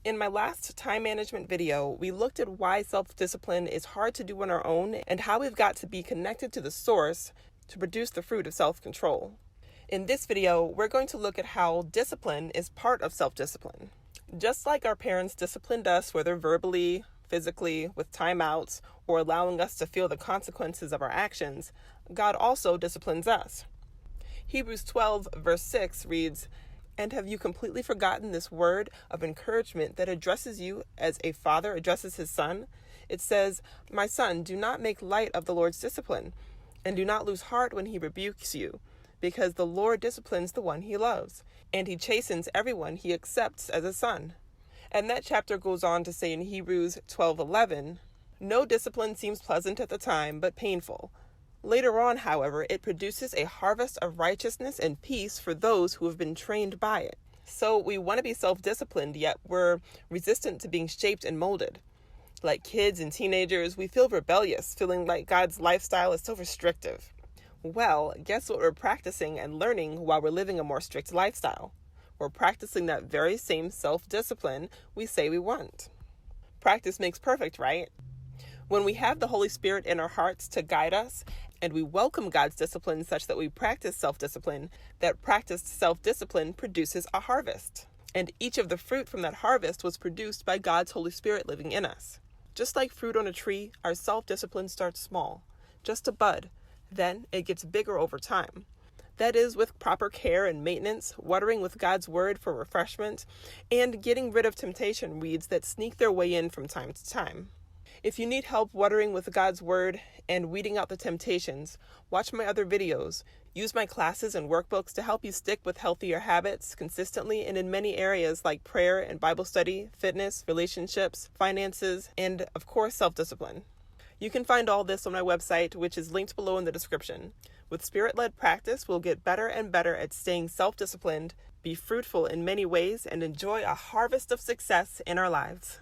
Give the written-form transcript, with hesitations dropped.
In my last time management video, we looked at why self-discipline is hard to do on our own and how we've got to be connected to the source to produce the fruit of self-control. In this video, we're going to look at how discipline is part of self-discipline. Just like our parents disciplined us, whether verbally, physically, with timeouts, or allowing us to feel the consequences of our actions, God also disciplines us. Hebrews 12, verse 6 reads, "And have you completely forgotten this word of encouragement that addresses you as a father addresses his son? It says, 'My son, do not make light of the Lord's discipline, and do not lose heart when he rebukes you, because the Lord disciplines the one he loves, and he chastens everyone he accepts as a son.'" And that chapter goes on to say in Hebrews 12:11, "No discipline seems pleasant at the time, but painful. Later on, however, it produces a harvest of righteousness and peace for those who have been trained by it." So we want to be self-disciplined, yet we're resistant to being shaped and molded. Like kids and teenagers, we feel rebellious, feeling like God's lifestyle is so restrictive. Well, guess what we're practicing and learning while we're living a more strict lifestyle? We're practicing that very same self-discipline we say we want. Practice makes perfect, right? When we have the Holy Spirit in our hearts to guide us, and we welcome God's discipline such that we practice self-discipline, that practiced self-discipline produces a harvest. And each of the fruit from that harvest was produced by God's Holy Spirit living in us. Just like fruit on a tree, our self-discipline starts small, just a bud. Then it gets bigger over time. That is, with proper care and maintenance, watering with God's word for refreshment, and getting rid of temptation weeds that sneak their way in from time to time. If you need help watering with God's word and weeding out the temptations, watch my other videos. Use my classes and workbooks to help you stick with healthier habits consistently and in many areas like prayer and Bible study, fitness, relationships, finances, and of course, self-discipline. You can find all this on my website, which is linked below in the description. With Spirit-led practice, we'll get better and better at staying self-disciplined, be fruitful in many ways, and enjoy a harvest of success in our lives.